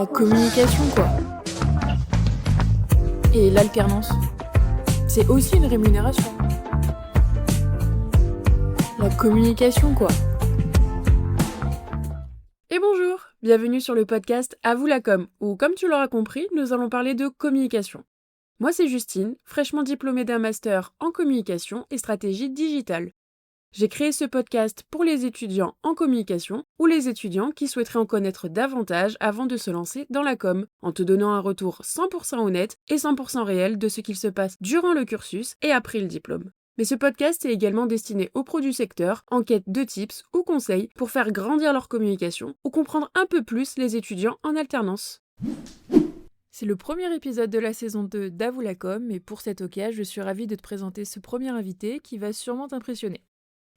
La communication, quoi. Et l'alternance, c'est aussi une rémunération. La communication, quoi. Et bonjour, bienvenue sur le podcast À vous la com, où, comme tu l'auras compris, nous allons parler de communication. Moi, c'est Justine, fraîchement diplômée d'un master en communication et stratégie digitale. J'ai créé ce podcast pour les étudiants en communication ou les étudiants qui souhaiteraient en connaître davantage avant de se lancer dans la com, en te donnant un retour 100% honnête et 100% réel de ce qu'il se passe durant le cursus et après le diplôme. Mais ce podcast est également destiné aux pros du secteur en quête de tips ou conseils pour faire grandir leur communication ou comprendre un peu plus les étudiants en alternance. C'est le premier épisode de la saison 2 d'À vous la com et pour cette occasion, je suis ravie de te présenter ce premier invité qui va sûrement t'impressionner.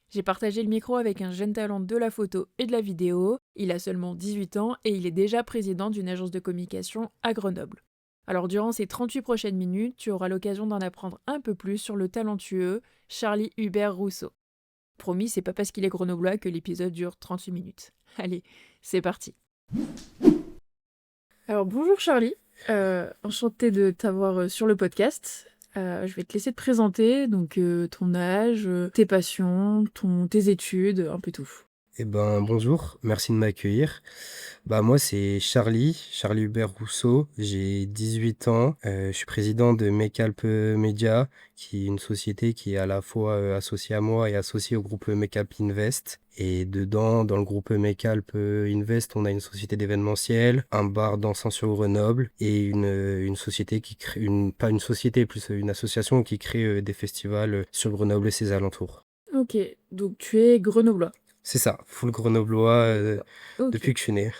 J'ai partagé le micro avec un jeune talent de la photo et de la vidéo. Il a seulement 18 ans et il est déjà président d'une agence de communication à Grenoble. Alors durant ces 38 prochaines minutes, tu auras l'occasion d'en apprendre un peu plus sur le talentueux Charlie Hubert Rousseau. Promis, c'est pas parce qu'il est grenoblois que l'épisode dure 38 minutes. Allez, c'est parti. Alors bonjour Charlie, enchantée de t'avoir sur le podcast. Je vais te laisser te présenter, donc ton âge, tes passions, tes études, un peu tout. Bonjour, merci de m'accueillir. Moi c'est Charlie Hubert Rousseau, j'ai 18 ans, je suis président de Mecalp Media, qui est une société qui est à la fois associée à moi et associée au groupe Mecalp Invest. Et dedans, dans le groupe Mecalp Invest, on a une société d'événementiel, un bar dansant sur Grenoble et une société qui crée, pas une société, plus une association qui crée des festivals sur Grenoble et ses alentours. Ok, donc tu es grenoblois. C'est ça, full grenoblois Ok. depuis que je suis né.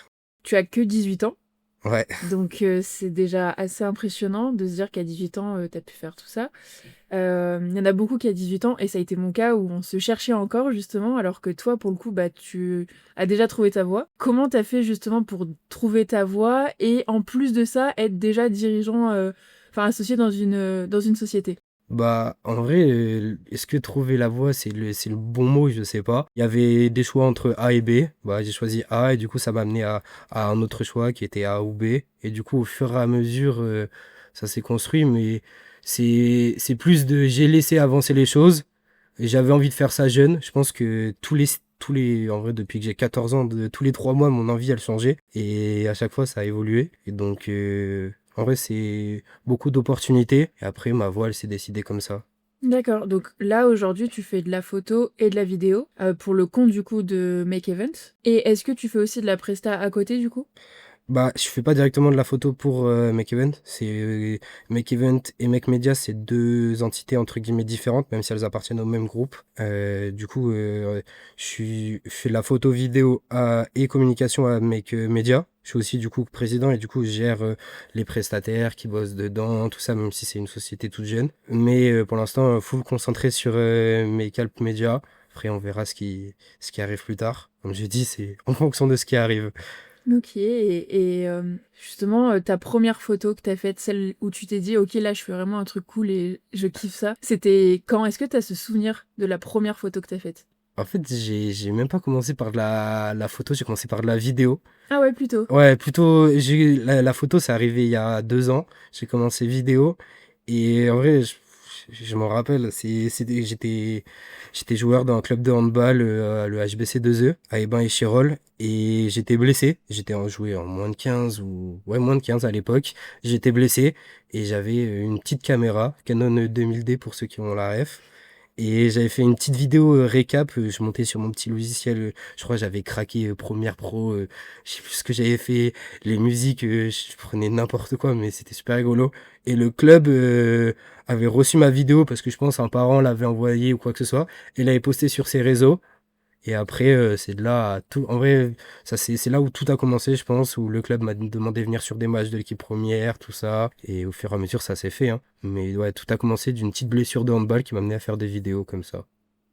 Tu as que 18 ans, Ouais. donc c'est déjà assez impressionnant de se dire qu'à 18 ans, tu as pu faire tout ça. Il y en a beaucoup qui à 18 ans, et ça a été mon cas, où on se cherchait encore justement, alors que toi, pour le coup, tu as déjà trouvé ta voie. Comment t'as fait justement pour trouver ta voie, et en plus de ça, être déjà dirigeant, associé dans une société? En vrai, est-ce que trouver la voie, c'est le bon mot? Je sais pas. Il y avait des choix entre A et B. J'ai choisi A et du coup, ça m'a amené à un autre choix qui était A ou B. Et du coup, au fur et à mesure, ça s'est construit, mais c'est plus de j'ai laissé avancer les choses. Et j'avais envie de faire ça jeune. Je pense que en vrai, depuis que j'ai 14 ans, tous les 3 mois, mon envie, elle changeait. Et à chaque fois, ça a évolué. Et donc, en vrai, c'est beaucoup d'opportunités. Et après, ma voie, elle s'est décidée comme ça. D'accord, donc là aujourd'hui tu fais de la photo et de la vidéo pour le compte du coup de Make Event. Et est-ce que tu fais aussi de la presta à côté du coup? Je fais pas directement de la photo pour Make Event. Make Event et Make Media, c'est deux entités entre guillemets différentes, même si elles appartiennent au même groupe. Je fais de la photo vidéo et communication à Make Media. Je suis aussi du coup président et du coup je gère les prestataires qui bossent dedans, tout ça, même si c'est une société toute jeune. Mais pour l'instant, full concentré sur Make Alp Media. Après, on verra ce qui arrive plus tard. Comme je dis, c'est en fonction de ce qui arrive. Ok, justement, ta première photo que t'as faite, celle où tu t'es dit, ok, là, je fais vraiment un truc cool et je kiffe ça, c'était quand? Est-ce que t'as ce souvenir de la première photo que t'as faite? En fait, j'ai même pas commencé par la photo, j'ai commencé par la vidéo. Ah ouais, plutôt. Ouais, plutôt, la photo, c'est arrivé il y a 2 ans. J'ai commencé vidéo. Et en vrai, je m'en rappelle, j'étais joueur d'un club de handball, le HBC 2E, à Ébain et Chirol. Et j'étais blessé. Joué en moins de 15 ouais, moins de 15 à l'époque. J'étais blessé. Et j'avais une petite caméra, Canon 2000D pour ceux qui ont la ref. Et j'avais fait une petite vidéo récap, je montais sur mon petit logiciel, je crois que j'avais craqué Premiere Pro, je sais plus ce que j'avais fait, les musiques, je prenais n'importe quoi, mais c'était super rigolo. Et le club avait reçu ma vidéo parce que je pense un parent l'avait envoyé ou quoi que ce soit, et l'avait posté sur ses réseaux. Et après, c'est de là à tout. En vrai, c'est là où tout a commencé, je pense, où le club m'a demandé de venir sur des matchs de l'équipe première, tout ça. Et au fur et à mesure, ça s'est fait, hein. Mais ouais, tout a commencé d'une petite blessure de handball qui m'a amené à faire des vidéos comme ça.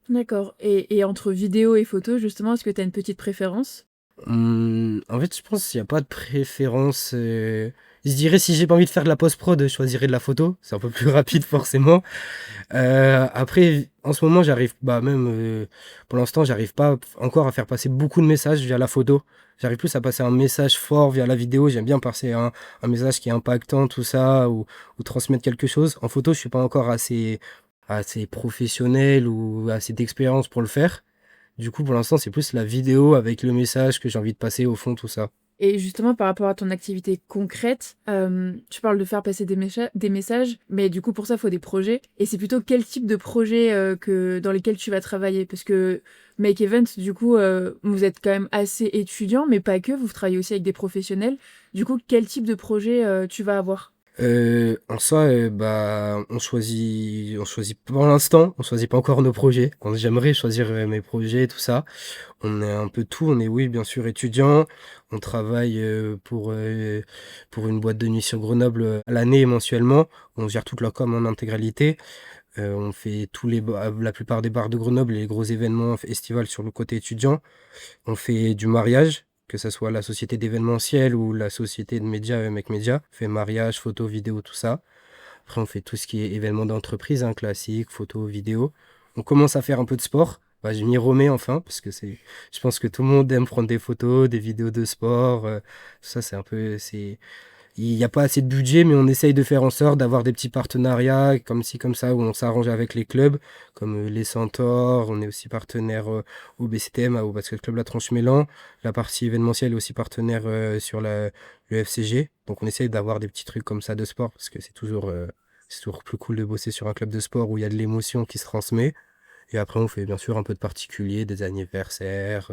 D'accord. Et entre vidéo et photo, justement, est-ce que t'as une petite préférence? En fait, je pense qu'il n'y a pas de préférence. Je dirais si j'ai pas envie de faire de la post-prod, je choisirais de la photo. C'est un peu plus rapide forcément. Après, en ce moment, pour l'instant, j'arrive pas encore à faire passer beaucoup de messages via la photo. J'arrive plus à passer un message fort via la vidéo. J'aime bien passer un message qui est impactant, tout ça, ou transmettre quelque chose. En photo, je suis pas encore assez professionnel ou assez d'expérience pour le faire. Du coup, pour l'instant, c'est plus la vidéo avec le message que j'ai envie de passer au fond, tout ça. Et justement, par rapport à ton activité concrète, tu parles de faire passer des messages, mais du coup, pour ça, il faut des projets. Et c'est plutôt quel type de projet dans lesquels tu vas travailler? Parce que Make Event, du coup, vous êtes quand même assez étudiant, mais pas que, vous travaillez aussi avec des professionnels. Du coup, quel type de projet tu vas avoir? En soi, on choisit pour l'instant, on choisit pas encore nos projets. J'aimerais choisir mes projets, tout ça. On est un peu tout. On est, oui, bien sûr, étudiant. On travaille pour une boîte de nuit sur Grenoble à l'année et mensuellement. On gère toute la com en intégralité. On fait la plupart des bars de Grenoble et les gros événements estivales sur le côté étudiant. On fait du mariage, que ce soit la société d'événementiel ou la société de médias, Mec Média. On fait mariage, photo, vidéo, tout ça. Après, on fait tout ce qui est événements d'entreprise, hein, classique, photo, vidéo. On commence à faire un peu de sport. Bah, je m'y remets enfin, parce que je pense que tout le monde aime prendre des photos, des vidéos de sport. Ça, il n'y a pas assez de budget, mais on essaye de faire en sorte d'avoir des petits partenariats, comme ci, comme ça, où on s'arrange avec les clubs, comme les Centaures. On est aussi partenaire au BCTM, au Basket Club La Tranche-Mélan. La partie événementielle est aussi partenaire sur le FCG. Donc on essaye d'avoir des petits trucs comme ça de sport, parce que c'est toujours plus cool de bosser sur un club de sport où il y a de l'émotion qui se transmet. Et après, on fait bien sûr un peu de particulier, des anniversaires,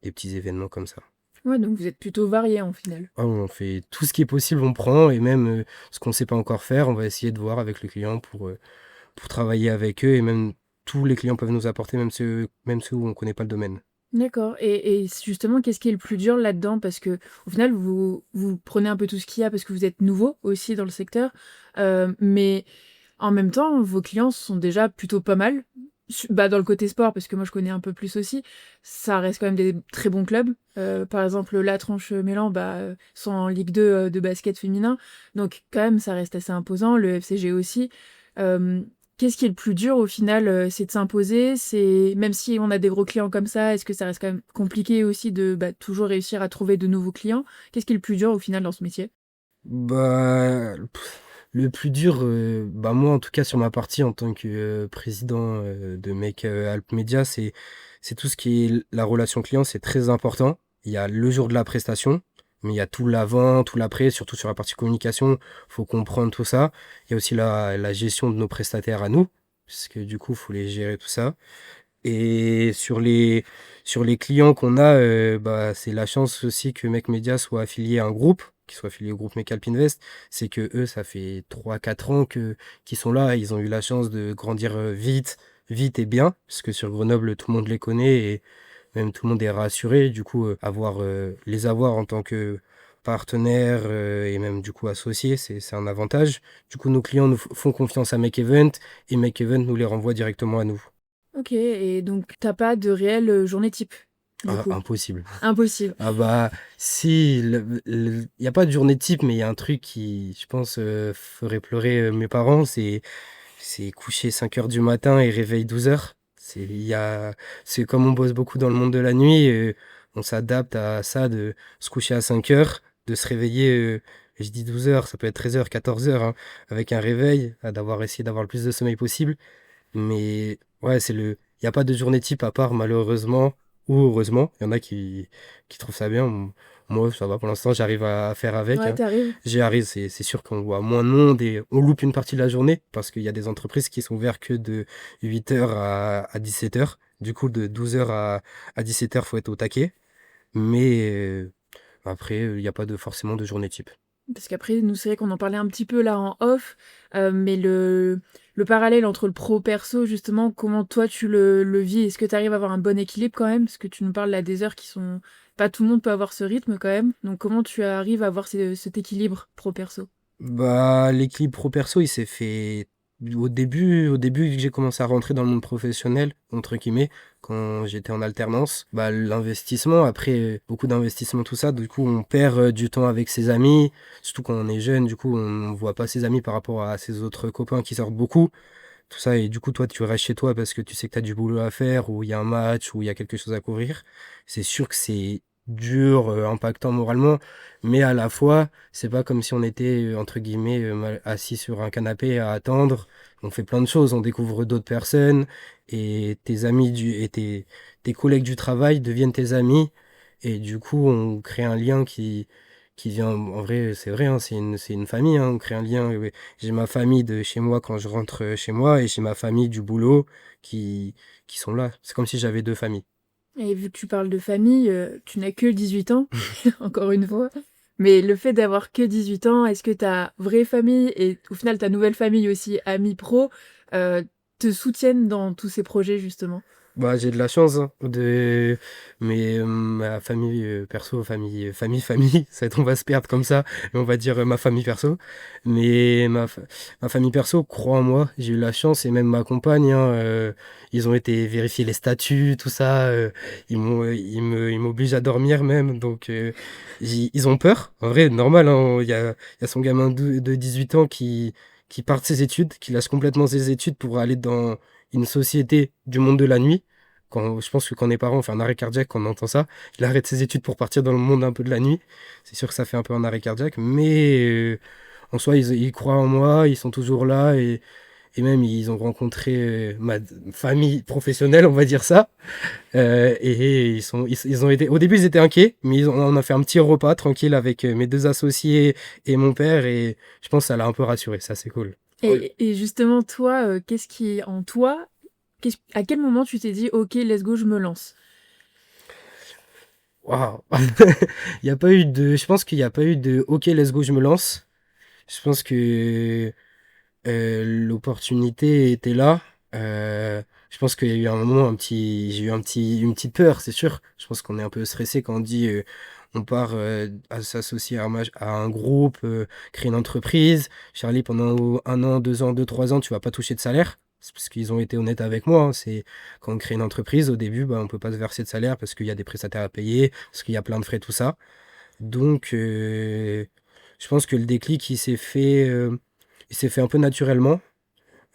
des petits événements comme ça. Ouais, donc vous êtes plutôt varié en final. Ah, on fait tout ce qui est possible, on prend, et même ce qu'on ne sait pas encore faire, on va essayer de voir avec le client pour travailler avec eux, et même tous les clients peuvent nous apporter, même ceux où on ne connaît pas le domaine. D'accord. Et justement, qu'est-ce qui est le plus dur là-dedans? Parce que au final, vous prenez un peu tout ce qu'il y a parce que vous êtes nouveau aussi dans le secteur, mais en même temps, vos clients sont déjà plutôt pas mal. Bah, dans le côté sport, parce que moi je connais un peu plus aussi, ça reste quand même des très bons clubs. Par exemple, La Tranche-Mélan, bah, sont en Ligue 2 de basket féminin, donc quand même ça reste assez imposant. Le FCG aussi. Euh, Qu'est-ce qui est le plus dur au final? C'est de s'imposer, c'est même si on a des gros clients comme ça, est-ce que ça reste quand même compliqué aussi de bah, toujours réussir à trouver de nouveaux clients? Qu'est-ce qui est le plus dur au final dans ce métier? Bah, le plus dur, bah moi en tout cas sur ma partie en tant que président de Make Alp Media, c'est tout ce qui est la relation client, c'est très important. Il y a le jour de la prestation, mais il y a tout l'avant, tout l'après, surtout sur la partie communication, faut comprendre tout ça. Il y a aussi la gestion de nos prestataires à nous, parce que du coup, faut les gérer tout ça. Et sur les clients qu'on a, bah, c'est la chance aussi que Mec Media soit affilié à un groupe, qui soit affilié au groupe Mec Alp Invest. C'est que eux, ça fait 3 4 ans qu'ils sont là. Ils ont eu la chance de grandir vite et bien, parce que sur Grenoble, tout le monde les connaît et même tout le monde est rassuré. Du coup, les avoir en tant que partenaires et même du coup associés, c'est un avantage. Du coup, nos clients nous font confiance à Make Event et Make Event nous les renvoie directement à nous. Ok, et donc t'as pas de réelle journée type, du Ah, coup. impossible. Impossible. Ah bah si, il n'y a pas de journée type, mais il y a un truc qui, je pense, ferait pleurer mes parents, c'est coucher 5 heures du matin et réveil 12 heures. C'est comme on bosse beaucoup dans le monde de la nuit, on s'adapte à ça de se coucher à 5 heures, de se réveiller, je dis 12 heures, ça peut être 13 heures, 14 heures, hein, avec un réveil, d'avoir essayé d'avoir le plus de sommeil possible. Mais ouais, il n'y a pas de journée type à part, malheureusement ou heureusement. Il y en a qui trouvent ça bien. Moi, ça va pour l'instant, j'arrive à faire avec, Ouais, hein. t'arrives. J'arrive, c'est sûr qu'on voit moins de monde et on loupe une partie de la journée parce qu'il y a des entreprises qui sont ouvertes que de 8 heures à 17 heures. Du coup, de 12 heures à 17 heures, faut être au taquet. Mais après, il n'y a pas forcément de journée type. Parce qu'après, nous, c'est vrai qu'on en parlait un petit peu là en off, mais le parallèle entre le pro-perso, justement, comment toi tu le vis? Est-ce que tu arrives à avoir un bon équilibre quand même? Parce que tu nous parles là des heures qui sont... Pas tout le monde peut avoir ce rythme quand même. Donc comment tu arrives à avoir cet équilibre pro-perso? Bah, l'équilibre pro-perso, il s'est fait Au début que j'ai commencé à rentrer dans le monde professionnel, entre guillemets, quand j'étais en alternance, bah, l'investissement, après, beaucoup d'investissement, tout ça, du coup, on perd du temps avec ses amis, surtout quand on est jeune, du coup, on voit pas ses amis par rapport à ses autres copains qui sortent beaucoup, tout ça, et du coup, toi, tu restes chez toi parce que tu sais que tu as du boulot à faire, ou il y a un match, ou il y a quelque chose à couvrir. C'est sûr que c'est dur, impactant moralement, mais à la fois, c'est pas comme si on était, entre guillemets, assis sur un canapé à attendre. On fait plein de choses, on découvre d'autres personnes, et tes collègues du travail deviennent tes amis, et du coup, on crée un lien qui vient, en vrai, c'est vrai, hein, c'est une famille, hein, on crée un lien. Ouais. J'ai ma famille de chez moi quand je rentre chez moi et j'ai ma famille du boulot qui, qui sont là. C'est comme si j'avais deux familles. Et vu que tu parles de famille, tu n'as que 18 ans, encore une fois. Mais le fait d'avoir que 18 ans, est-ce que ta vraie famille et au final ta nouvelle famille aussi, amis pro, euh, te soutiennent dans tous ces projets justement? Bah, j'ai de la chance, hein, mais ma famille perso, famille, ça va être, on va se perdre comme ça, et on va dire ma famille perso. Mais ma famille perso croit en moi, j'ai eu la chance, et même ma compagne, hein, ils ont été vérifier les statuts, tout ça, ils m'obligent à dormir même, donc ils ont peur. En vrai, normal, hein, il y a son gamin de 18 ans qui part de ses études, qui lâche complètement ses études pour aller dans une société du monde de la nuit. Je pense que quand on est parent, on fait un arrêt cardiaque quand on entend ça. Il arrête ses études pour partir dans le monde un peu de la nuit. C'est sûr que ça fait un peu un arrêt cardiaque, mais en soi, ils croient en moi, ils sont toujours là et même ils ont rencontré ma famille professionnelle, on va dire ça. Et ils ont été, au début, ils étaient inquiets, mais on a fait un petit repas tranquille avec mes deux associés et mon père et je pense que ça l'a un peu rassuré. Ça, c'est cool. Et justement, toi, qu'est-ce qui, en toi, à quel moment tu t'es dit, ok, let's go, je me lance? Waouh! Il y a pas eu de, je pense qu'il n'y a pas eu de OK, let's go, je me lance. Je pense que l'opportunité était là. Je pense qu'il y a eu un moment, j'ai eu une petite peur, c'est sûr. Je pense qu'on est un peu stressé quand on dit on part à s'associer à un groupe, créer une entreprise. Charlie, pendant 1 an, 2 ans, 2, 3 ans, tu vas pas toucher de salaire. C'est parce qu'ils ont été honnêtes avec moi, hein. C'est quand on crée une entreprise, au début, bah, on peut pas se verser de salaire parce qu'il y a des prestataires à payer, parce qu'il y a plein de frais, tout ça. Donc, je pense que le déclic, il s'est fait un peu naturellement,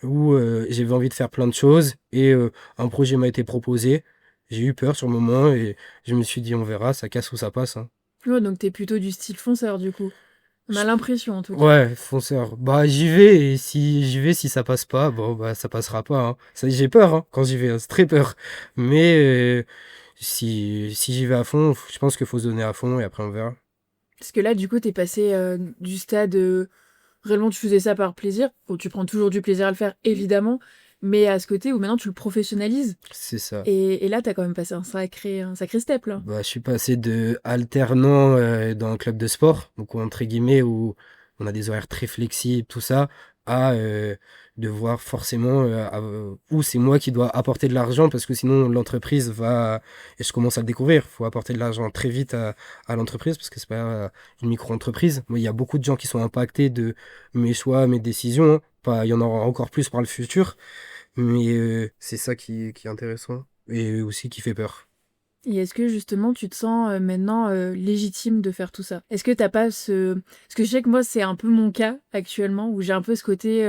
où j'avais envie de faire plein de choses et un projet m'a été proposé. J'ai eu peur sur le moment et je me suis dit, on verra, ça casse ou ça passe, hein. Ouais, donc t'es plutôt du style fonceur du coup. On a Je- l'impression en tout cas. Ouais, fonceur. Bah, j'y vais et si j'y vais, si ça passe pas, bon, bah, ça passera pas, hein. J'ai peur, hein, quand j'y vais, hein, c'est très peur. Mais si j'y vais à fond, je pense qu'il faut se donner à fond et après on verra. Parce que là, du coup, t'es passé du stade réellement tu faisais ça par plaisir. Bon, tu prends toujours du plaisir à le faire, évidemment, mais à ce côté où maintenant tu le professionnalises. C'est ça. Et là, t'as quand même passé un sacré step là. Bah, je suis passé de alternant dans un club de sport, donc entre guillemets, où on a des horaires très flexibles, tout ça, à devoir forcément, où c'est moi qui dois apporter de l'argent, parce que sinon l'entreprise va, et je commence à le découvrir, il faut apporter de l'argent très vite à l'entreprise, parce que c'est pas une micro-entreprise. Moi, il y a beaucoup de gens qui sont impactés de mes choix, mes décisions, hein. Pas, il y en aura encore plus par le futur, mais c'est ça qui est intéressant, et aussi qui fait peur. Et est-ce que justement tu te sens maintenant légitime de faire tout ça? Est-ce que t'as pas ce... Parce que je sais que moi c'est un peu mon cas actuellement, où j'ai un peu ce côté...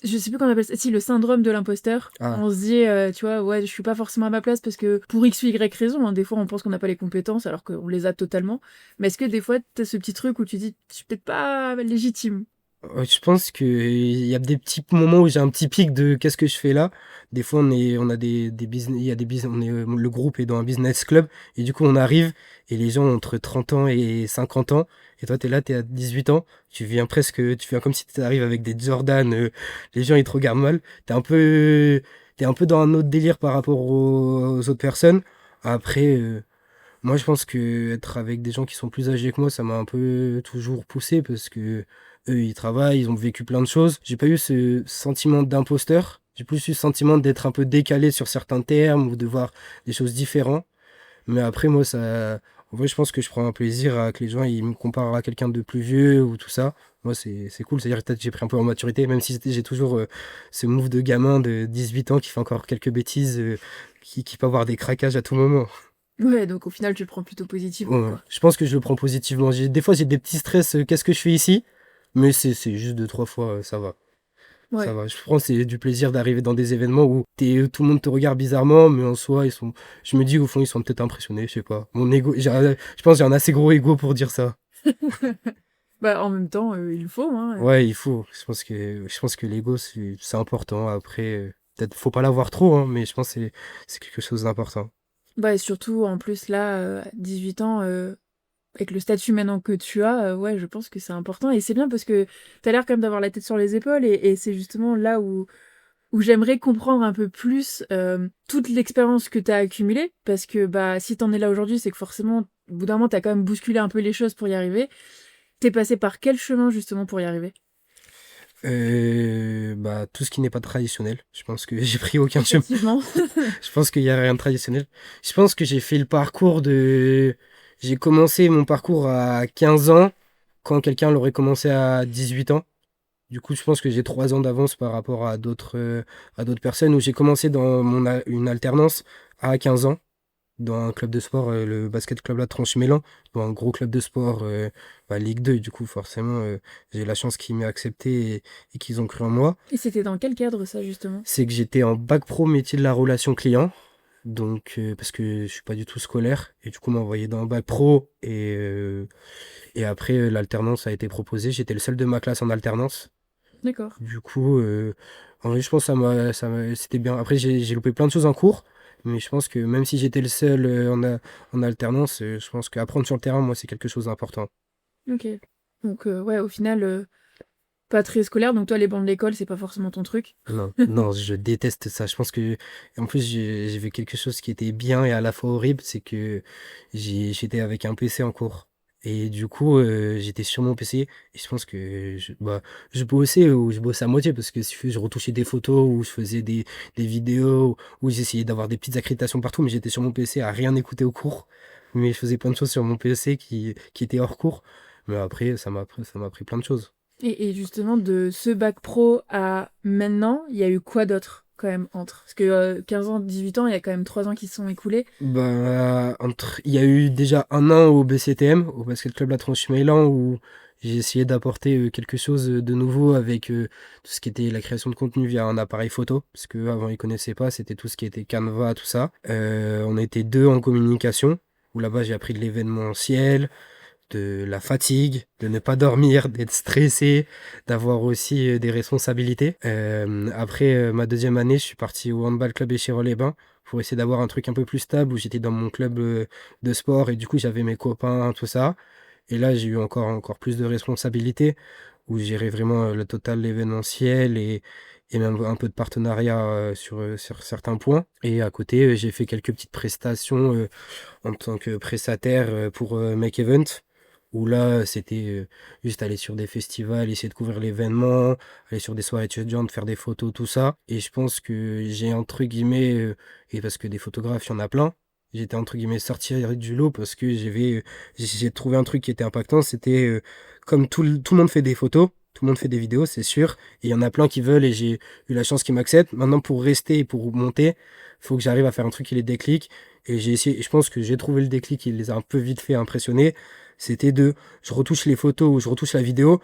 je sais plus comment on appelle ça. Si, le syndrome de l'imposteur. Ah. On se dit, tu vois, ouais, je suis pas forcément à ma place parce que pour X ou Y raison, hein, des fois on pense qu'on n'a pas les compétences alors qu'on les a totalement. Mais est-ce que des fois t'as ce petit truc où tu dis, je suis peut-être pas légitime? Je pense qu'il y a des petits moments où j'ai un petit pic de qu'est-ce que je fais là. Des fois, on a des business, il y a des business, le groupe est dans un business club et du coup, on arrive et les gens ont entre 30 ans et 50 ans et toi, t'es là, t'es à 18 ans, tu viens comme si tu arrives avec des Jordan, les gens ils te regardent mal. T'es un peu dans un autre délire par rapport aux autres personnes. Après, moi, je pense que être avec des gens qui sont plus âgés que moi, ça m'a un peu toujours poussé parce que eux, ils travaillent, ils ont vécu plein de choses. J'ai pas eu ce sentiment d'imposteur. J'ai plus eu ce sentiment d'être un peu décalé sur certains termes ou de voir des choses différentes. Mais après, moi, en vrai, je pense que je prends un plaisir à que les gens, ils me comparent à quelqu'un de plus vieux ou tout ça. Moi, c'est cool. C'est-à-dire que peut-être j'ai pris un peu en maturité, même si j'ai toujours ce move de gamin de 18 ans qui fait encore quelques bêtises, qui peut avoir des craquages à tout moment. Ouais, donc au final, tu le prends plutôt positivement, Ouais, quoi. je pense que je le prends positivement. Des fois, j'ai des petits stress. Qu'est-ce que je fais ici? Mais c'est juste deux, trois fois, ça va. Ça Ouais. va. Je prends c'est du plaisir d'arriver dans des événements où tout le monde te regarde bizarrement, mais en soi, je me dis au fond, ils sont peut-être impressionnés, je sais pas. Mon ego, je pense que j'ai un assez gros ego pour dire ça. Bah, en même temps, il le faut, hein. Ouais, il faut. Je pense que l'ego, c'est important. Après, peut-être faut pas l'avoir trop, hein, mais je pense que c'est quelque chose d'important. Bah, et surtout, en plus, là, à 18 ans, avec le statut maintenant que tu as, ouais, je pense que c'est important. Et c'est bien parce que tu as l'air quand même d'avoir la tête sur les épaules. Et c'est justement là où j'aimerais comprendre un peu plus toute l'expérience que tu as accumulée. Parce que bah, si t'en es là aujourd'hui, c'est que forcément, au bout d'un moment, tu as quand même bousculé un peu les choses pour y arriver. T'es passé par quel chemin justement pour y arriver? Bah, tout ce qui n'est pas traditionnel. Je pense que j'ai pris aucun chemin. Effectivement. Je pense qu'il y a rien de traditionnel. Je pense que j'ai fait le parcours de. J'ai commencé mon parcours à 15 ans, quand quelqu'un l'aurait commencé à 18 ans. Du coup, je pense que j'ai 3 ans d'avance par rapport à d'autres personnes où j'ai commencé dans une alternance à 15 ans dans un club de sport, le basket club La Tranche-Mélan, dans un gros club de sport, Ligue 2. Du coup, forcément, j'ai eu la chance qu'ils m'aient accepté et qu'ils ont cru en moi. Et c'était dans quel cadre ça justement? C'est que j'étais en bac pro métier de la relation client. Donc, parce que je suis pas du tout scolaire. Et du coup, on m'a envoyé dans un bac pro. Et après, l'alternance a été proposée. J'étais le seul de ma classe en alternance. D'accord. Du coup, en vrai, je pense que c'était bien. Après, j'ai loupé plein de choses en cours. Mais je pense que même si j'étais le seul en alternance, je pense qu'apprendre sur le terrain, moi, c'est quelque chose d'important. Ok. Donc ouais, au final, pas très scolaire. Donc toi, les bancs de l'école, c'est pas forcément ton truc. Non, non, je déteste ça. Je pense que, en plus, j'ai fait quelque chose qui était bien et à la fois horrible, c'est que j'étais avec un PC en cours. Et du coup, j'étais sur mon PC et je pense que je bossais ou je bossais à moitié parce que si je retouchais des photos ou je faisais des vidéos ou j'essayais d'avoir des petites accréditations partout, mais j'étais sur mon PC à rien écouter au cours. Mais je faisais plein de choses sur mon PC qui étaient hors cours. Mais après, ça m'a pris plein de choses. Et justement, de ce bac pro à maintenant, il y a eu quoi d'autre quand même entre? Parce que 15 ans, 18 ans, il y a quand même 3 ans qui se sont écoulés. Il y a eu déjà un an au BCTM, au Basket Club La Tranche-Meylan, où j'ai essayé d'apporter quelque chose de nouveau avec tout ce qui était la création de contenu via un appareil photo, parce que avant ils connaissaient pas, c'était tout ce qui était Canva, tout ça. On était deux en communication, où là-bas j'ai appris de l'événementiel, de la fatigue, de ne pas dormir, d'être stressé, d'avoir aussi des responsabilités. Après ma deuxième année, je suis parti au handball club Échirol-les-Bains pour essayer d'avoir un truc un peu plus stable où j'étais dans mon club de sport et du coup j'avais mes copains, tout ça. Et là, j'ai eu encore plus de responsabilités où je gérais vraiment le total, l'événementiel et même un peu de partenariat sur certains points. Et à côté, j'ai fait quelques petites prestations en tant que prestataire pour Make Event, où là, c'était juste aller sur des festivals, essayer de couvrir l'événement, aller sur des soirées étudiantes, faire des photos, tout ça. Et je pense que j'ai entre guillemets, et parce que des photographes, il y en a plein, j'étais entre guillemets sorti du lot parce que j'ai trouvé un truc qui était impactant, c'était comme tout le monde fait des photos. Tout le monde fait des vidéos, c'est sûr. Et il y en a plein qui veulent et j'ai eu la chance qu'ils m'acceptent. Maintenant, pour rester et pour monter, il faut que j'arrive à faire un truc qui les déclic. Et j'ai essayé, je pense que j'ai trouvé le déclic qui les a un peu vite fait impressionner. C'était je retouche les photos ou je retouche la vidéo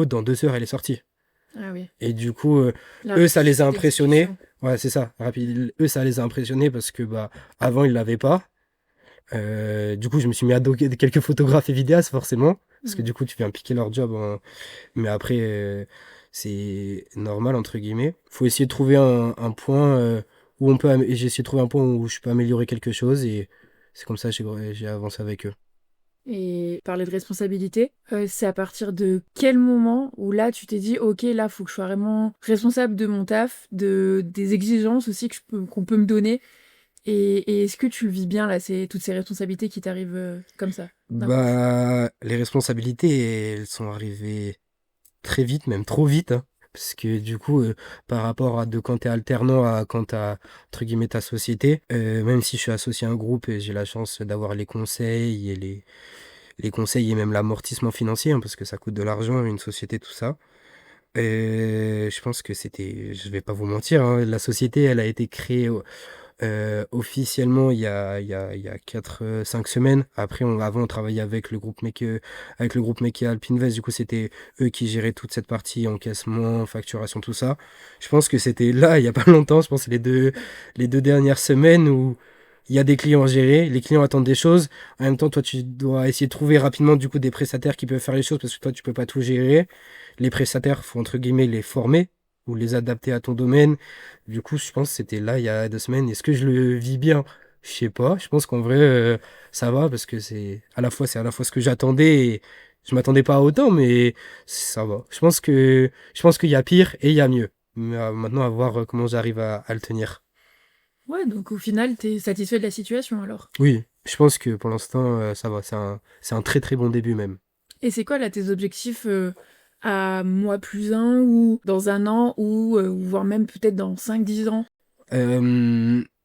dans 2 heures elle est sortie. Ah oui, Et du coup, la eux ça les a rapidité impressionnés. d'exécution. Ouais, c'est ça, rapide. Eux ça les a impressionnés parce que bah avant ils l'avaient pas. Du coup, je me suis mis à docker quelques photographes et vidéastes forcément parce que Mm. du coup tu viens piquer leur job, hein. Mais après c'est normal entre guillemets. Faut essayer de trouver un point où on peut. Et j'ai essayé de trouver un point où je peux améliorer quelque chose et c'est comme ça que j'ai avancé avec eux. Et parler de responsabilité, c'est à partir de quel moment où là tu t'es dit ok là faut que je sois vraiment responsable de mon taf, des exigences aussi qu'on peut me donner et est-ce que tu le vis bien là, c'est toutes ces responsabilités qui t'arrivent comme ça d'un coup? Bah, les responsabilités, elles sont arrivées très vite, même trop vite, hein. Parce que du coup, par rapport à de quand t'es alternant à quand t'as, entre guillemets, ta société, même si je suis associé à un groupe et j'ai la chance d'avoir les conseils et les conseils et même l'amortissement financier, hein, parce que ça coûte de l'argent, une société, tout ça. Je pense que c'était, je vais pas vous mentir, hein, la société, elle a été créée officiellement il y a 4, 5 semaines. Après, avant, on travaillait avec le groupe Meke Alpinvest. Du coup, c'était eux qui géraient toute cette partie encaissement, facturation, tout ça. Je pense que c'était là, il y a pas longtemps. Je pense que c'est les deux dernières semaines où il y a des clients à gérer. Les clients attendent des choses. En même temps, toi, tu dois essayer de trouver rapidement, du coup, des prestataires qui peuvent faire les choses parce que toi, tu peux pas tout gérer. Les prestataires, faut entre guillemets les former ou les adapter à ton domaine. Du coup, je pense que c'était là il y a 2 semaines. Est-ce que je le vis bien? Je sais pas. Je pense qu'en vrai, ça va parce que c'est à la fois ce que j'attendais et je m'attendais pas à autant, mais ça va. Je pense qu'il y a pire et il y a mieux. Mais, maintenant, à voir comment j'arrive à le tenir. Ouais, donc au final, t'es satisfait de la situation alors. Oui, je pense que pour l'instant, ça va. C'est un très très bon début même. Et c'est quoi là tes objectifs à mois plus un ou dans un an ou voire même peut-être dans 5 10 ans?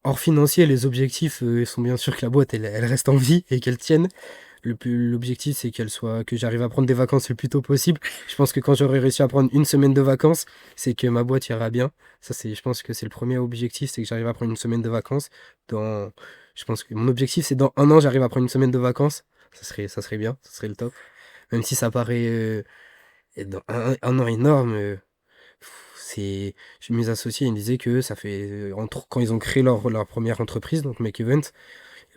Hors financier, les objectifs sont bien sûr que la boîte elle reste en vie et qu'elle tienne. L'objectif, c'est que j'arrive à prendre des vacances le plus tôt possible. Je pense que quand j'aurai réussi à prendre une semaine de vacances, c'est que ma boîte ira bien. Je pense que c'est le premier objectif, c'est que j'arrive à prendre une semaine de vacances. Dans, je pense que mon objectif, c'est dans un an, j'arrive à prendre une semaine de vacances. Ça serait bien, ça serait le top. Même si ça paraît dans un an énorme. C'est, mes associés, ils me disaient que ça fait, quand ils ont créé leur première entreprise, donc Make Event,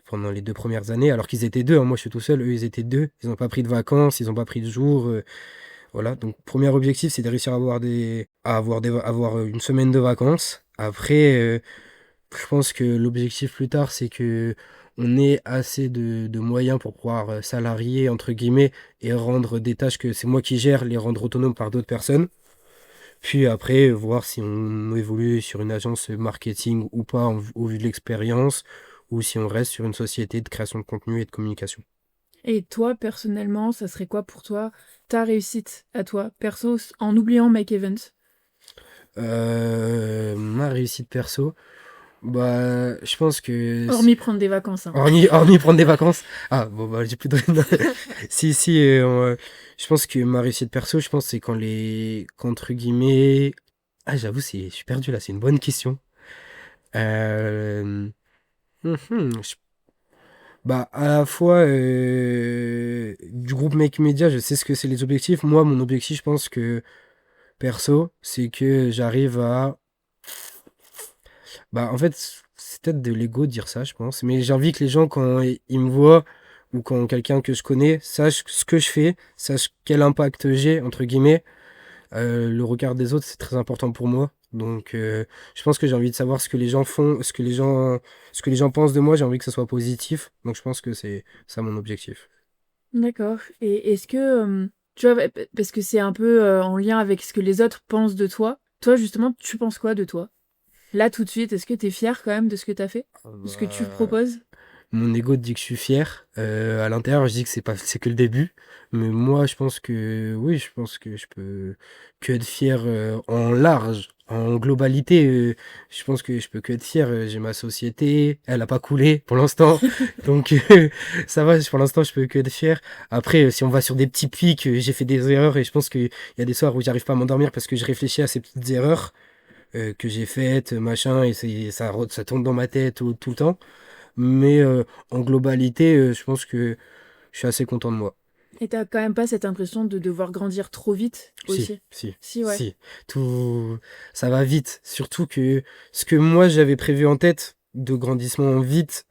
pendant les 2 premières années, alors qu'ils étaient deux, hein, moi je suis tout seul, eux ils étaient deux, ils n'ont pas pris de vacances, ils n'ont pas pris de jours, voilà. Donc premier objectif, c'est de réussir à avoir une semaine de vacances. Après, je pense que l'objectif plus tard, c'est que on ait assez de moyens pour pouvoir salarier entre guillemets et rendre des tâches que c'est moi qui gère, les rendre autonomes par d'autres personnes. Puis après, voir si on évolue sur une agence marketing ou pas au vu de l'expérience, ou si on reste sur une société de création de contenu et de communication. Et toi, personnellement, ça serait quoi pour toi ta réussite à toi, perso, en oubliant Mike Evans? Ma réussite perso, bah, je pense que Hormis prendre des vacances, hein. hormis prendre des vacances. Ah, bon, bah, j'ai plus de. Si, si, je pense que ma réussite perso, je pense, c'est qu'entre guillemets. Ah, j'avoue, je suis perdu là, c'est une bonne question. Euh, je Bah, à la fois, du groupe Make Media, je sais ce que c'est les objectifs. Moi, mon objectif, je pense que, perso, c'est que j'arrive à... Bah, en fait, c'est peut-être de l'ego de dire ça, je pense. Mais j'ai envie que les gens, quand ils me voient, ou quand quelqu'un que je connais, sache ce que je fais, sache quel impact j'ai, entre guillemets. Le regard des autres, c'est très important pour moi. Donc, je pense que j'ai envie de savoir ce que les gens font, ce que les gens pensent de moi. J'ai envie que ce soit positif. Donc, je pense que c'est ça mon objectif. D'accord. Et est-ce que, tu vois, parce que c'est un peu en lien avec ce que les autres pensent de toi, toi, justement, tu penses quoi de toi? Là, tout de suite, est-ce que t'es fier quand même de ce que t'as fait? De ce que tu Bah, proposes? mon ego dit que je suis fier. À l'intérieur, je dis que c'est que le début. Mais moi, je pense que oui, je pense que je peux que être fier en large, en globalité. Je pense que je peux que être fier. J'ai ma société, elle a pas coulé pour l'instant, donc ça va. Pour l'instant, je peux que être fier. Après, si on va sur des petits pics, j'ai fait des erreurs et je pense qu'il y a des soirs où j'arrive pas à m'endormir parce que je réfléchis à ces petites erreurs que j'ai faites, machin, et ça tourne dans ma tête tout le temps. Mais en globalité, je pense que je suis assez content de moi. Et t'as quand même pas cette impression de devoir grandir trop vite Si, aussi? si, Si, ouais. si. Tout, ça va vite. Surtout que ce que moi j'avais prévu en tête de grandissement vite,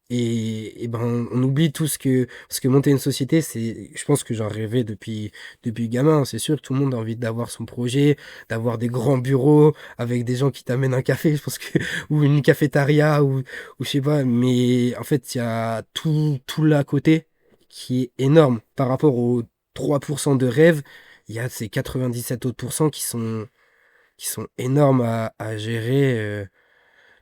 et ben on oublie tout parce que monter une société, je pense que j'en rêvais depuis gamin. C'est sûr que tout le monde a envie d'avoir son projet, d'avoir des grands bureaux avec des gens qui t'amènent un café, je pense que, ou une cafétéria, ou je sais pas. Mais en fait, il y a tout là à côté qui est énorme par rapport aux 3% de rêve. Il y a ces 97 autres pourcents qui sont énormes à gérer.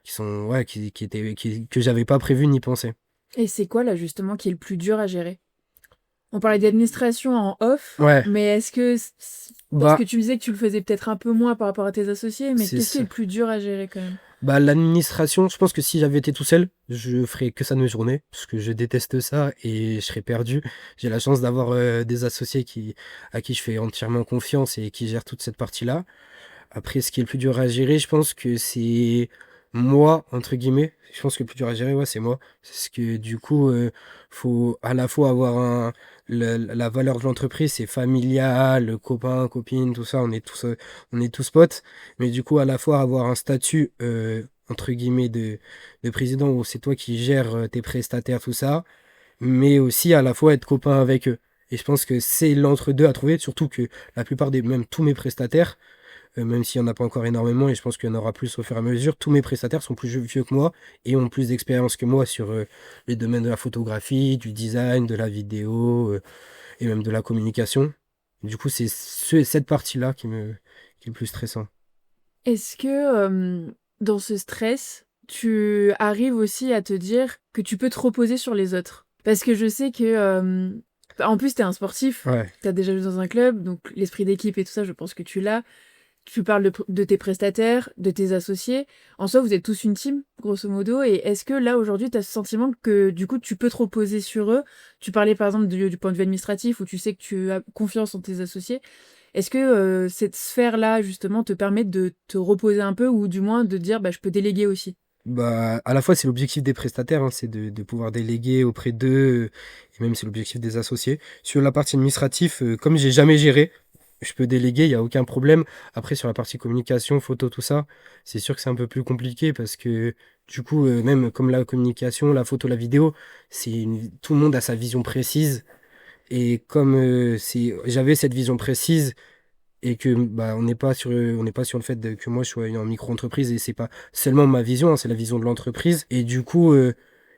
Qui sont ouais que j'avais pas prévu ni pensé. Et c'est quoi là justement qui est le plus dur à gérer? On parlait d'administration en off, Ouais, mais parce que bah, tu me disais que tu le faisais peut-être un peu moins par rapport à tes associés, mais c'est qu'est-ce qui est ça. le plus dur à gérer quand même? Bah, l'administration, je pense que si j'avais été tout seul, je ferais que ça de mes journées, parce que je déteste ça et je serais perdu. J'ai la chance d'avoir des associés à qui je fais entièrement confiance et qui gèrent toute cette partie-là. Après, ce qui est le plus dur à gérer, je pense que c'est moi, entre guillemets. Je pense que le plus dur à gérer, ouais, c'est moi. Parce que du coup, faut à la fois avoir la valeur de l'entreprise, c'est familial, copain, copine, tout ça, on est tous potes. Mais du coup, à la fois avoir un statut, entre guillemets, de président où c'est toi qui gères tes prestataires, tout ça, mais aussi à la fois être copain avec eux. Et je pense que c'est l'entre-deux à trouver, surtout que la plupart même tous mes prestataires, même s'il n'y en a pas encore énormément, et je pense qu'il y en aura plus au fur et à mesure, tous mes prestataires sont plus vieux que moi et ont plus d'expérience que moi sur les domaines de la photographie, du design, de la vidéo et même de la communication. Du coup, c'est cette partie-là qui est le plus stressant. Est-ce que dans ce stress, tu arrives aussi à te dire que tu peux te reposer sur les autres? Parce que je sais que, en plus, tu es un sportif, Ouais, tu as déjà joué dans un club, donc l'esprit d'équipe et tout ça, je pense que tu l'as. Tu parles de tes prestataires, de tes associés. En soi, vous êtes tous une team, grosso modo. Et est-ce que là, aujourd'hui, tu as ce sentiment que du coup, tu peux te reposer sur eux? Tu parlais par exemple du point de vue administratif où tu sais que tu as confiance en tes associés. Est-ce que cette sphère-là, justement, te permet de te reposer un peu ou du moins de dire, bah, je peux déléguer aussi? bah, à la fois, c'est l'objectif des prestataires, hein, c'est de pouvoir déléguer auprès d'eux, et même c'est l'objectif des associés. Sur la partie administrative, comme j'ai jamais géré, je peux déléguer, il n'y a aucun problème. Après, sur la partie communication, photo, tout ça, c'est sûr que c'est un peu plus compliqué parce que du coup, même comme la communication, la photo, la vidéo, tout le monde a sa vision précise. Et comme j'avais cette vision précise et que bah, on n'est pas sur le fait que moi je sois en micro-entreprise et c'est pas seulement ma vision, hein, c'est la vision de l'entreprise. Et du coup,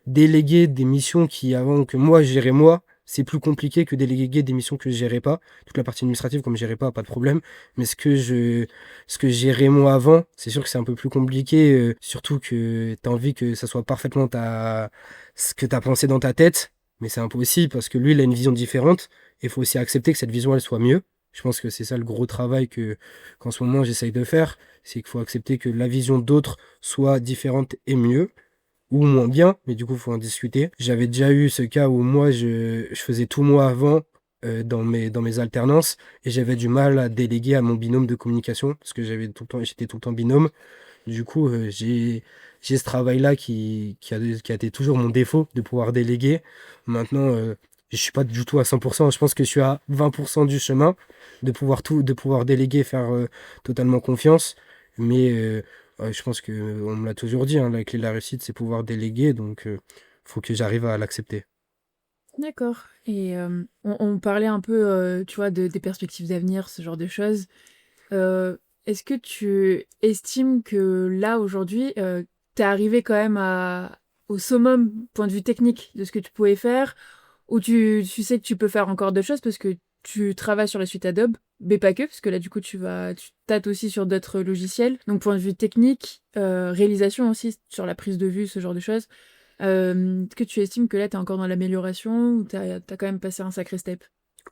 déléguer des missions qui avant que moi je gérais moi, c'est plus compliqué que déléguer des missions que je gérais pas. Toute la partie administrative, comme je gérais pas, pas de problème. Mais ce que je gérais moi avant, c'est sûr que c'est un peu plus compliqué, surtout que tu as envie que ça soit parfaitement ce que tu as pensé dans ta tête. Mais c'est impossible parce que lui, il a une vision différente. Il faut aussi accepter que cette vision, elle soit mieux. Je pense que c'est ça le gros travail qu'en ce moment j'essaye de faire, c'est qu'il faut accepter que la vision d'autres soit différente et mieux, ou moins bien, mais du coup il faut en discuter. J'avais déjà eu ce cas où moi je faisais tout moi avant dans mes alternances et j'avais du mal à déléguer à mon binôme de communication parce que j'étais tout le temps binôme. Du coup j'ai ce travail-là qui a été toujours mon défaut de pouvoir déléguer. Maintenant, je suis pas du tout à 100%. Je pense que je suis à 20% du chemin de pouvoir déléguer, faire totalement confiance. Mais ouais, je pense que on me l'a toujours dit, hein, la clé de la réussite, c'est pouvoir déléguer. Donc, faut que j'arrive à l'accepter. D'accord. Et on parlait un peu, tu vois, des perspectives d'avenir, ce genre de choses. Est-ce que tu estimes que là, aujourd'hui, tu arrivé quand même au summum, point de vue technique, de ce que tu pouvais faire, ou tu sais que tu peux faire encore d'autres choses parce que tu travailles sur la suite Adobe, mais pas que, parce que là, du coup, tu tâtes aussi sur d'autres logiciels. Donc, point de vue technique, réalisation aussi, sur la prise de vue, ce genre de choses. Est-ce que tu estimes que là, tu es encore dans l'amélioration ou t'as quand même passé un sacré step?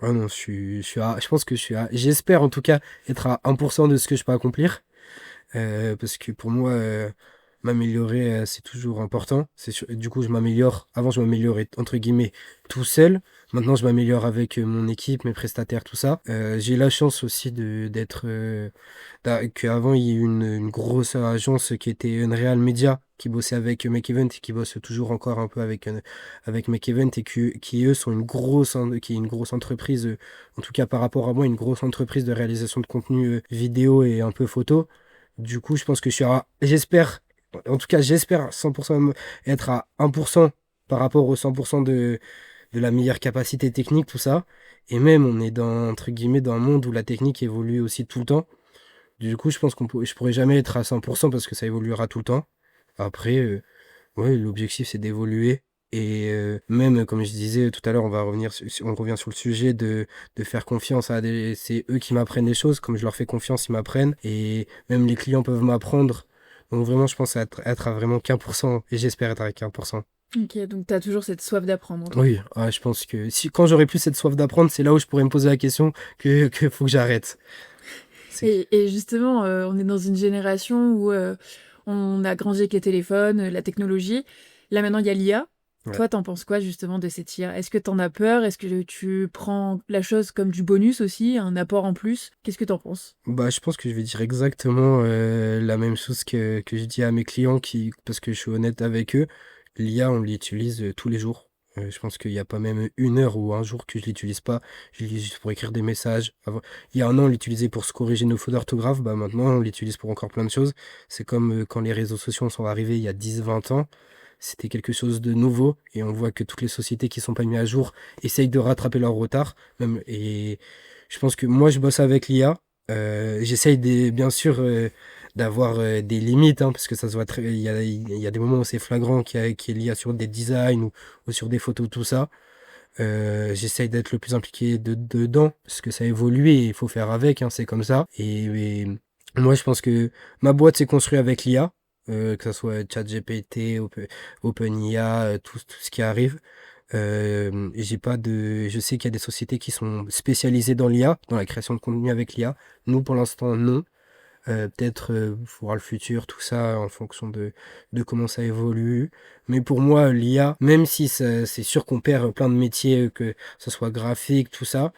Ah non, je pense que j'espère en tout cas être à 1% de ce que je peux accomplir. Parce que pour moi, m'améliorer, c'est toujours important. Du coup, je m'améliore. Avant, je m'améliorais entre guillemets tout seul. Maintenant, je m'améliore avec mon équipe, mes prestataires, tout ça. J'ai la chance aussi qu'avant, il y ait eu une grosse agence qui était Unreal Media, qui bossait avec Make Event et qui bosse toujours encore un peu avec Make Event et qui eux sont qui est une grosse entreprise, en tout cas par rapport à moi, une grosse entreprise de réalisation de contenu vidéo et un peu photo. Du coup, je pense que j'espère, en tout cas, j'espère 100% être à 1% par rapport au 100% de la meilleure capacité technique, tout ça. Et même, on est entre guillemets, dans un monde où la technique évolue aussi tout le temps. Du coup, je pense je pourrais jamais être à 100% parce que ça évoluera tout le temps. Après, ouais, l'objectif, c'est d'évoluer. Et même, comme je disais tout à l'heure, on revient sur le sujet de faire confiance c'est eux qui m'apprennent des choses. Comme je leur fais confiance, ils m'apprennent. Et même les clients peuvent m'apprendre. Donc vraiment, je pense être à vraiment qu'1%. Et j'espère être à 1%. Ok, donc tu as toujours cette soif d'apprendre en tout cas. Oui, je pense que quand j'aurai plus cette soif d'apprendre, c'est là où je pourrais me poser la question que faut que j'arrête. C'est Et justement, on est dans une génération où on a grandi avec les téléphones, la technologie. Là maintenant, il y a l'IA. ouais. Toi, t'en penses quoi justement de cette IA? Est-ce que t'en as peur? Est-ce que tu prends la chose comme du bonus aussi, un apport en plus? Qu'est-ce que t'en penses? Bah, je pense que je vais dire exactement la même chose que je dis à mes clients parce que je suis honnête avec eux. L'IA, on l'utilise tous les jours. Je pense qu'il n'y a pas même une heure ou un jour que je l'utilise pas. Je l'utilise juste pour écrire des messages. Il y a un an, on l'utilisait pour se corriger nos fautes d'orthographe. Bah, maintenant, on l'utilise pour encore plein de choses. C'est comme quand les réseaux sociaux sont arrivés il y a 10, 20 ans. C'était quelque chose de nouveau et on voit que toutes les sociétés qui sont pas mises à jour essayent de rattraper leur retard. Et je pense que moi, je bosse avec l'IA. J'essaye bien sûr d'avoir des limites, hein, parce que ça se voit il y a des moments où c'est flagrant qu'il y a sur des designs ou sur des photos, tout ça. J'essaye d'être le plus impliqué dedans, parce que ça évolue et il faut faire avec, hein, c'est comme ça. Et moi, je pense que ma boîte s'est construite avec l'IA, que ce soit ChatGPT, OpenIA, tout ce qui arrive. J'ai pas de, je sais qu'il y a des sociétés qui sont spécialisées dans l'IA, dans la création de contenu avec l'IA. Nous, pour l'instant, non. Peut-être pour voir le futur, tout ça, en fonction de comment ça évolue. Mais pour moi, l'IA, même si c'est sûr qu'on perd plein de métiers, que ce soit graphique, tout ça,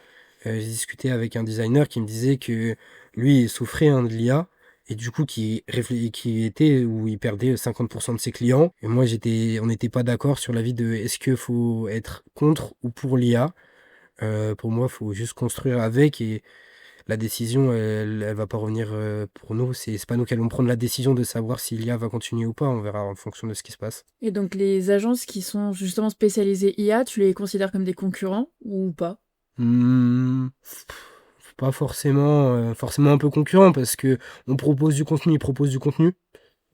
j'ai discuté avec un designer qui me disait que lui, il souffrait de l'IA. Et du coup, qui était où il perdait 50% de ses clients. Et moi, on n'était pas d'accord sur l'avis de est-ce qu'il faut être contre ou pour l'IA. Pour moi, il faut juste construire avec et la décision, elle va pas revenir pour nous. C'est pas nous qui allons prendre la décision de savoir si l'IA va continuer ou pas. On verra en fonction de ce qui se passe. Et donc les agences qui sont justement spécialisées IA, tu les considères comme des concurrents ou pas? Hmm, pas forcément, forcément un peu concurrent parce que on propose du contenu, ils proposent du contenu.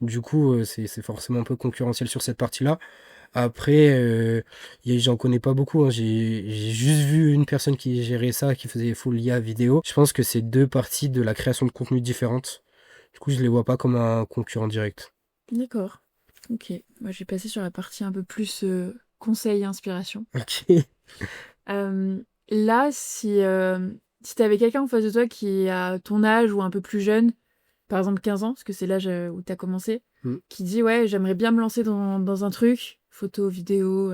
Du coup, c'est forcément un peu concurrentiel sur cette partie-là. Après, j'en connais pas beaucoup, hein. J'ai juste vu une personne qui gérait ça, qui faisait full IA vidéo. Je pense que c'est deux parties de la création de contenu différentes. Du coup, je les vois pas comme un concurrent direct. D'accord. Ok. Moi, je vais passer sur la partie un peu plus conseil et inspiration. Ok. Là, si tu avais quelqu'un en face de toi qui a ton âge ou un peu plus jeune, par exemple 15 ans, parce que c'est l'âge où tu as commencé, Mm. qui dit ouais, j'aimerais bien me lancer dans un truc, photo, vidéo,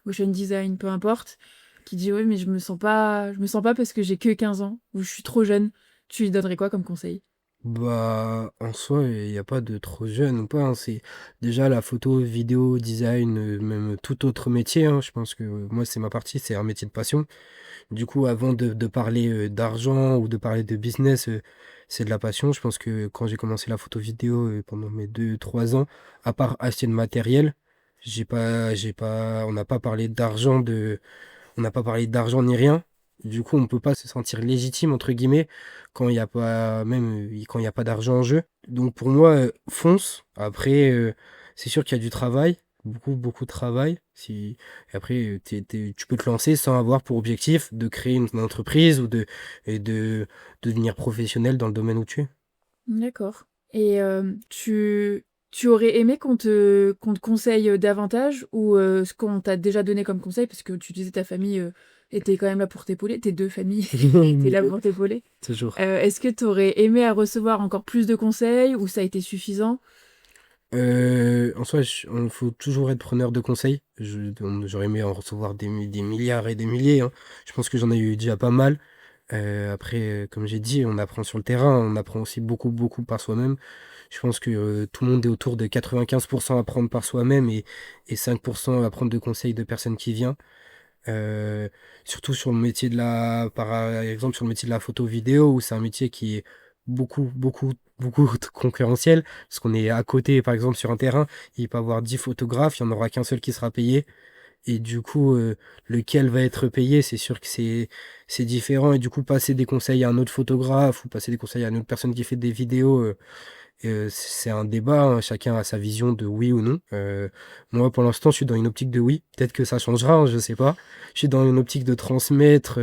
motion design, peu importe, qui dit ouais, mais je me sens pas parce que j'ai que 15 ans ou je suis trop jeune, tu lui donnerais quoi comme conseil? Bah, en soi, il n'y a pas de trop jeune ou pas, hein. C'est déjà la photo, vidéo, design, même tout autre métier, hein. Je pense que moi, c'est ma partie, c'est un métier de passion. Du coup, avant de parler d'argent ou de parler de business, c'est de la passion. Je pense que quand j'ai commencé la photo vidéo pendant mes 2, 3 ans, à part acheter le matériel, on n'a pas parlé d'argent on n'a pas parlé d'argent ni rien. Du coup, on peut pas se sentir légitime, entre guillemets, quand il n'y a pas, même quand il n'y a pas d'argent en jeu. Donc pour moi, fonce. Après, c'est sûr qu'il y a du travail, beaucoup, beaucoup de travail. Et après, tu peux te lancer sans avoir pour objectif de créer une entreprise et de devenir professionnel dans le domaine où tu es. D'accord. Et tu aurais aimé qu'on te conseille davantage ou ce qu'on t'a déjà donné comme conseil, parce que tu disais ta famille était quand même là pour t'épauler, tes deux familles étaient là pour t'épauler. Toujours. Est-ce que tu aurais aimé à recevoir encore plus de conseils ou ça a été suffisant? En soi, il faut toujours être preneur de conseils. J'aurais aimé en recevoir des milliards et des milliers, hein. Je pense que j'en ai eu déjà pas mal. Après, comme j'ai dit, on apprend sur le terrain, on apprend aussi beaucoup, beaucoup par soi-même. Je pense que tout le monde est autour de 95% à apprendre par soi-même et 5% à prendre de conseils de personnes qui viennent. Euh, Surtout sur le métier par exemple, sur le métier de la photo vidéo, où c'est un métier qui est beaucoup, beaucoup, beaucoup concurrentiel, parce qu'on est à côté, par exemple, sur un terrain, il peut y avoir 10 photographes, il n'y en aura qu'un seul qui sera payé. Et du coup, lequel va être payé, c'est sûr que c'est différent. Et du coup, passer des conseils à un autre photographe ou passer des conseils à une autre personne qui fait des vidéos, c'est un débat, hein. Chacun a sa vision de oui ou non. Moi, pour l'instant, je suis dans une optique de oui. Peut-être que ça changera, hein, je sais pas. Je suis dans une optique de transmettre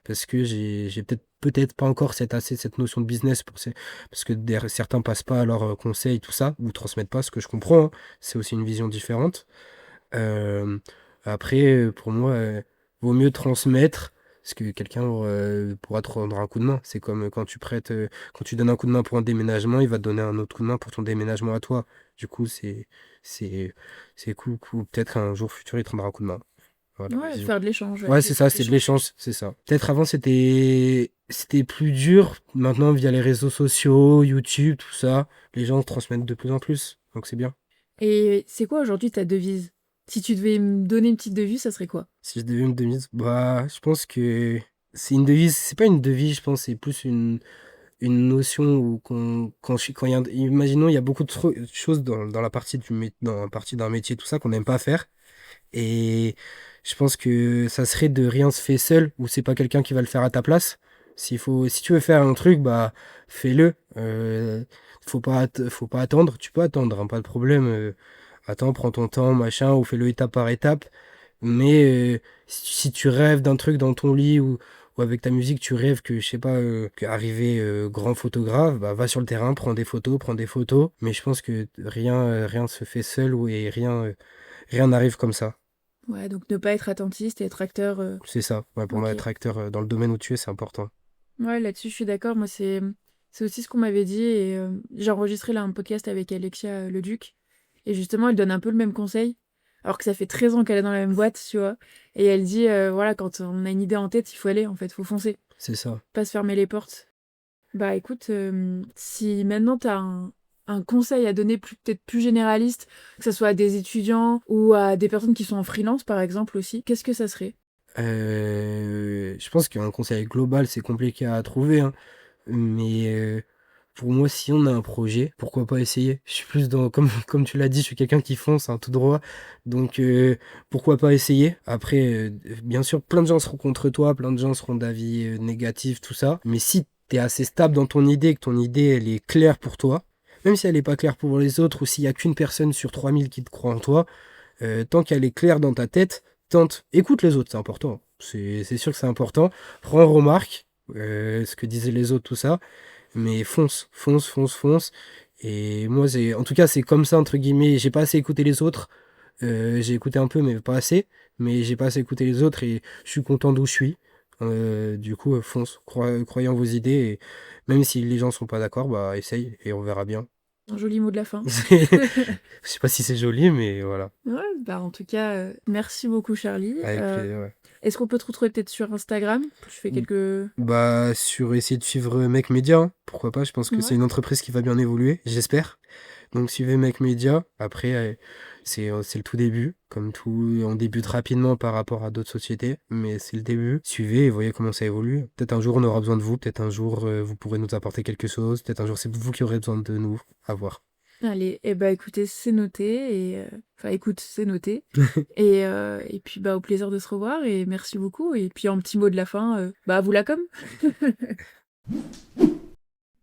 parce que j'ai peut-être pas encore cette notion de business parce que certains passent pas à leurs conseils, tout ça, ou transmettent pas, ce que je comprends, hein. C'est aussi une vision différente. Hem, Après, pour moi, vaut mieux transmettre, parce que quelqu'un, pourra te rendre un coup de main. C'est comme, quand tu donnes un coup de main pour un déménagement, il va te donner un autre coup de main pour ton déménagement à toi. Du coup, c'est c'est cool. Peut-être qu'un jour futur, il te rendra un coup de main. Voilà ma Ouais, vision. faire de l'échange, ouais, Ouais, c'est c'est ça, cool c'est de l'échange. l'échange, c'est ça. Peut-être avant, c'était plus dur. Maintenant, via les réseaux sociaux, YouTube, tout ça, les gens transmettent de plus en plus. Donc c'est bien. Et c'est quoi aujourd'hui ta devise? Si tu devais me donner une petite devise, ça serait quoi? Si je devais une devise, bah, je pense que c'est une devise, c'est pas une devise, je pense, c'est plus une notion où quand il y a, imaginons, il y a beaucoup de choses dans la partie dans la partie d'un métier, tout ça, qu'on n'aime pas faire. Et je pense que ça serait de rien se fait seul, ou c'est pas quelqu'un qui va le faire à ta place. Si tu veux faire un truc, bah, fais-le. Faut pas attendre. Tu peux attendre, hein, pas de problème. Attends, prends ton temps, machin, ou fais-le étape par étape. Mais si tu rêves d'un truc dans ton lit ou avec ta musique, tu rêves que, je sais pas, qu'arriver grand photographe, bah va sur le terrain, prends des photos. Mais je pense que rien se fait seul et rien n'arrive comme ça. Ouais, donc ne pas être attentiste et être acteur. C'est ça. Ouais, pour moi, Ok. être acteur dans le domaine où tu es, c'est important. Ouais, là-dessus, je suis d'accord. Moi, c'est aussi ce qu'on m'avait dit. Et j'ai enregistré là un podcast avec Alexia Leduc. Et justement, elle donne un peu le même conseil. Alors que ça fait 13 ans qu'elle est dans la même boîte, tu vois. Et elle dit, voilà, quand on a une idée en tête, il faut aller, en fait, faut foncer. C'est ça. Pas se fermer les portes. Bah écoute, si maintenant t'as un conseil à donner peut-être plus généraliste, que ce soit à des étudiants ou à des personnes qui sont en freelance, par exemple, aussi, qu'est-ce que ça serait? Je pense qu'un conseil global, c'est compliqué à trouver, hein. Mais pour moi, si on a un projet, pourquoi pas essayer? Je suis plus dans, comme tu l'as dit, je suis quelqu'un qui fonce, hein, tout droit. Donc, pourquoi pas essayer? Après, bien sûr, plein de gens seront contre toi, plein de gens seront d'avis négatifs, tout ça. Mais si t'es assez stable dans ton idée, que ton idée, elle est claire pour toi, même si elle n'est pas claire pour les autres, ou s'il y a qu'une personne sur 3000 qui te croit en toi, tant qu'elle est claire dans ta tête, tente. Écoute les autres, c'est important. C'est sûr que c'est important. Prends remarque ce que disaient les autres, tout ça. Mais fonce. Et moi, en tout cas, c'est comme ça, entre guillemets. J'ai pas assez écouté les autres. J'ai écouté un peu, mais pas assez. Mais j'ai pas assez écouté les autres et je suis content d'où je suis. Du coup, fonce. Croyez en vos idées. Et même si les gens sont pas d'accord, bah, essaye et on verra bien. Un joli mot de la fin. Je sais pas si c'est joli, mais voilà. Ouais, bah en tout cas, merci beaucoup Charlie. Avec plaisir, ouais. Est-ce qu'on peut te retrouver peut-être sur Instagram? Tu fais quelques... Bah, sur essayer de suivre Mec Média, hein. Pourquoi pas, je pense que c'est Ouais. une entreprise qui va bien évoluer, j'espère. Donc suivez Mec Média. Après, c'est le tout début. Comme tout, on débute rapidement par rapport à d'autres sociétés, mais c'est le début. Suivez et voyez comment ça évolue. Peut-être un jour on aura besoin de vous, peut-être un jour vous pourrez nous apporter quelque chose, peut-être un jour c'est vous qui aurez besoin de nous. À voir. Allez, et bah écoutez, c'est noté. Et, enfin écoute, c'est noté. Et puis bah au plaisir de se revoir et merci beaucoup. Et puis en petit mot de la fin, bah à vous la com'.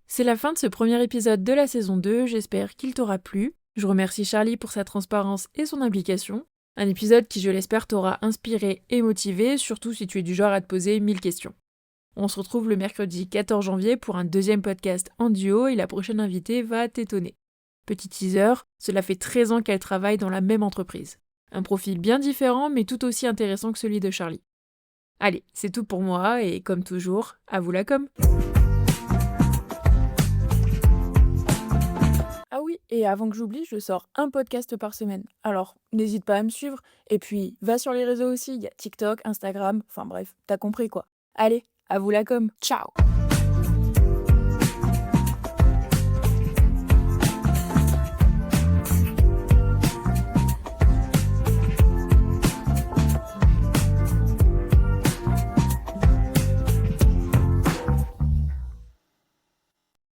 C'est la fin de ce premier épisode de la saison 2, j'espère qu'il t'aura plu. Je remercie Charlie pour sa transparence et son implication. Un épisode qui, je l'espère, t'aura inspiré et motivé, surtout si tu es du genre à te poser 1000 questions. On se retrouve le mercredi 14 janvier pour un deuxième podcast en duo et la prochaine invitée va t'étonner. Petit teaser, cela fait 13 ans qu'elle travaille dans la même entreprise. Un profil bien différent mais tout aussi intéressant que celui de Charlie. Allez, c'est tout pour moi et comme toujours, à vous la com'. Ah oui, et avant que j'oublie, je sors un podcast par semaine. Alors, n'hésite pas à me suivre. Et puis, va sur les réseaux aussi, il y a TikTok, Instagram, enfin bref, t'as compris quoi. Allez, à vous la com'. Ciao!